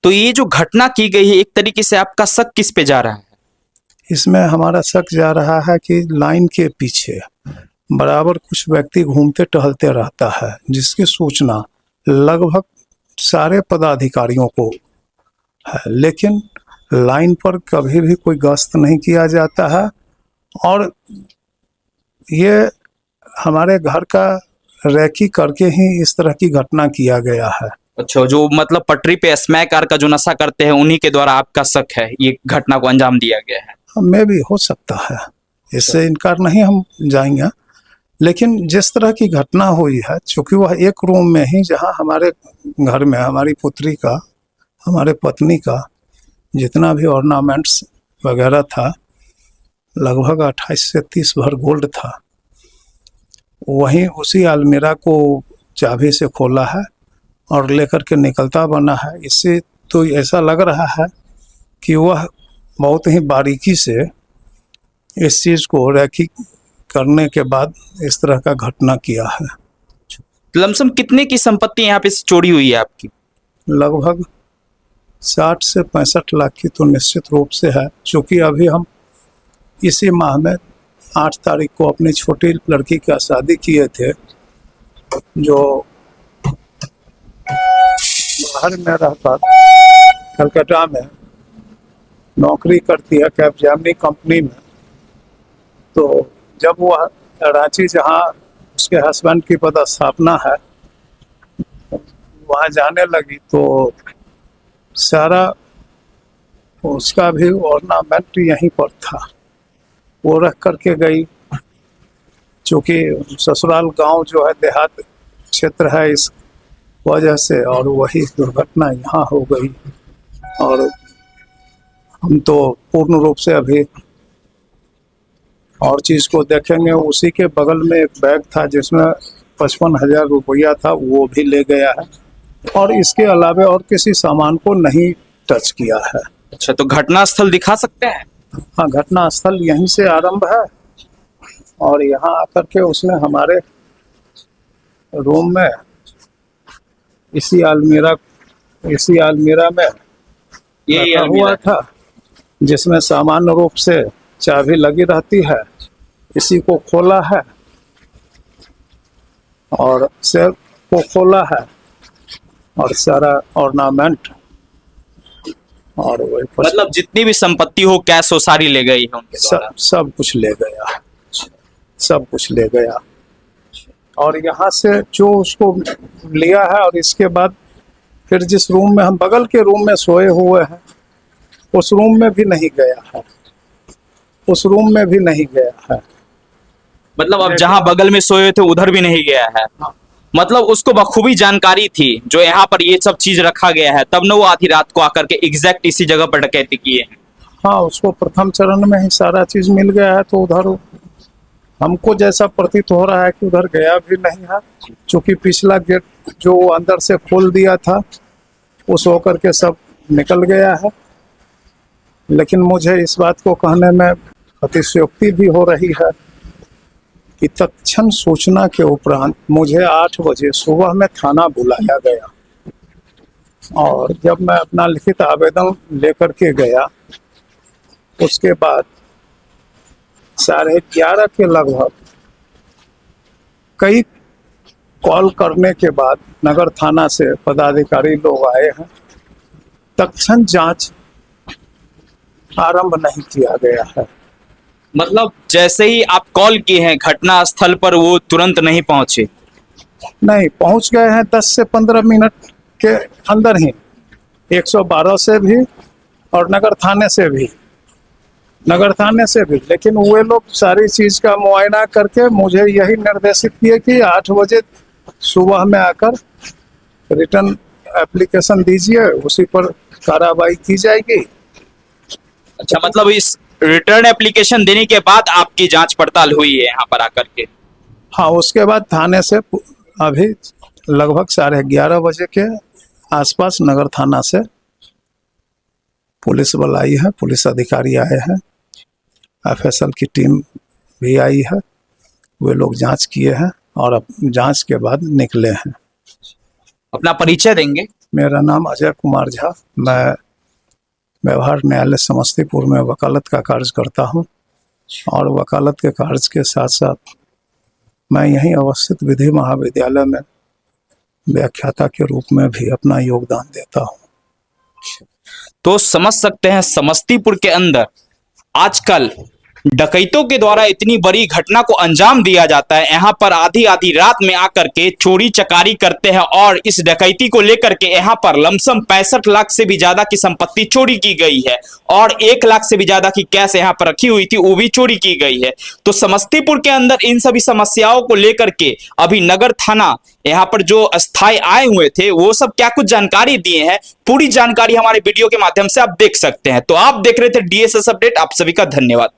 तो ये जो घटना की गई है, एक तरीके से आपका शक किस पे जा रहा है? इसमें हमारा शक जा रहा है कि लाइन के पीछे बराबर कुछ व्यक्ति घूमते टहलते रहता है, जिसकी सूचना लगभग सारे पदाधिकारियों को है, लेकिन लाइन पर कभी भी कोई गश्त नहीं किया जाता है। और ये हमारे घर का रैकी करके ही इस तरह की घटना किया गया है। अच्छा, जो मतलब पटरी पे स्मैक कार का जो नशा करते हैं, उन्हीं के द्वारा आपका शक है ये घटना को अंजाम दिया गया है? हमें भी हो सकता है, इससे इनकार नहीं हम जाएंगे, लेकिन जिस तरह की घटना हुई है, चूंकि वह एक रूम में ही, जहां हमारे घर में हमारी पुत्री का, हमारे पत्नी का जितना भी ऑर्नामेंट्स वगैरह था, लगभग 28 से 30 भर गोल्ड था, वहीं उसी अलमीरा को चाबी से खोला है और लेकर के निकलता बना है। इससे तो ऐसा लग रहा है कि वह बहुत ही बारीकी से इस चीज़ को रैकी करने के बाद इस तरह का घटना किया है। लमसम कितने की संपत्ति यहाँ पे चोरी हुई है आपकी? लगभग 60 से 65 लाख की तो निश्चित रूप से है, क्योंकि अभी हम इसी माह में 8 तारीख को अपनी छोटी लड़की का शादी किए थे, जो बाहर में रहकर कलकत्ता में नौकरी करती है कैपजेमिनी कंपनी में। तो जब वह रांची, जहां उसके हस्बैंड की पदस्थापना है, वहां जाने लगी तो सारा उसका भी ऑर्नामेंट यहीं पर था, वो रख करके गई। चूँकि ससुराल गांव जो है देहात क्षेत्र है, इस वजह से, और वही दुर्घटना यहाँ हो गई। और हम तो पूर्ण रूप से अभी और चीज़ को देखेंगे। उसी के बगल में एक बैग था जिसमें 55,000 रुपया था, वो भी ले गया है, और इसके अलावा और किसी सामान को नहीं टच किया है। अच्छा, तो घटना स्थल दिखा सकते हैं? हाँ, घटना स्थल यहीं से आरंभ है, और यहाँ आकर के उसने हमारे रूम में इसी अलमीरा में यही रखा हुआ था, जिसमें सामान्य रूप से चाबी लगी रहती है। इसी को खोला है और सेल्फ को खोला है, और सारा ऑर्नामेंट और मतलब जितनी भी संपत्ति हो, कैश हो, सारी ले गई है उनके द्वारा? सब कुछ ले गया, सब कुछ ले गया। और यहाँ से जो उसको लिया है, और इसके बाद फिर जिस रूम में हम बगल के रूम में सोए हुए हैं, उस रूम में भी नहीं गया है, उस रूम में भी नहीं गया है। मतलब अब जहां बगल में सोए थे उधर भी नहीं गया है? हाँ। मतलब उसको बखूबी जानकारी थी जो यहाँ पर ये सब चीज रखा गया है, तब न वो आधी रात को आकर के एग्जैक्ट इसी जगह पर डकैती किए हैं? हाँ, उसको प्रथम चरण में ही सारा चीज मिल गया है, तो उधर हमको जैसा प्रतीत हो रहा है कि उधर गया भी नहीं है, क्योंकि पिछला गेट जो अंदर से खोल दिया था, उस होकर के सब निकल गया है। लेकिन मुझे इस बात को कहने में अतिशयोक्ति भी हो रही है कि तत्क्षण सूचना के उपरांत मुझे 8 बजे सुबह में थाना बुलाया गया, और जब मैं अपना लिखित आवेदन लेकर के गया, उसके बाद 11:30 के लगभग कई कॉल करने के बाद नगर थाना से पदाधिकारी लोग आए हैं। तत्क्षण जांच आरंभ नहीं किया गया है। मतलब जैसे ही आप कॉल किए हैं घटना स्थल पर, वो तुरंत नहीं पहुंचे? नहीं, पहुंच गए हैं 10 से 15 मिनट के अंदर ही, 112 से भी और नगर थाने से भी। लेकिन वे लोग सारी चीज का मुआयना करके मुझे यही निर्देशित किए कि 8 बजे सुबह में आकर रिटर्न एप्लीकेशन दीजिए, उसी पर कार्रवाई की जाएगी। अच्छा, मतलब इस रिटर्न एप्लीकेशन देने के बाद आपकी जांच पड़ताल हुई है यहाँ पर आकर के? हाँ, उसके बाद थाने से अभी लगभग 11:30 बजे के आसपास नगर थाना से पुलिस बल आई है, पुलिस अधिकारी आए हैं, एफएसएल की टीम भी आई है। वे लोग जांच किए हैं और अब जांच के बाद निकले हैं। अपना परिचय देंगे? मेरा नाम अजय कुमार झा। मैं व्यवहार न्यायालय समस्तीपुर में वकालत का कार्य करता हूं और वकालत के कार्य के साथ साथ मैं यहीं अवस्थित विधि महाविद्यालय में व्याख्याता के रूप में भी अपना योगदान देता हूं। तो समझ सकते हैं समस्तीपुर के अंदर आजकल डकैतों के द्वारा इतनी बड़ी घटना को अंजाम दिया जाता है। यहाँ पर आधी आधी रात में आकर के चोरी चकारी करते हैं और इस डकैती को लेकर के यहाँ पर लमसम 65 लाख से भी ज्यादा की संपत्ति चोरी की गई है और 1 लाख से भी ज्यादा की कैश यहाँ पर रखी हुई थी वो भी चोरी की गई है। तो समस्तीपुर के अंदर इन सभी समस्याओं को लेकर के अभी नगर थाना यहाँ पर जो अस्थायी आए हुए थे वो सब क्या कुछ जानकारी दिए हैं, पूरी जानकारी हमारे वीडियो के माध्यम से आप देख सकते हैं। तो आप देख रहे थे DSS अपडेट। आप सभी का धन्यवाद।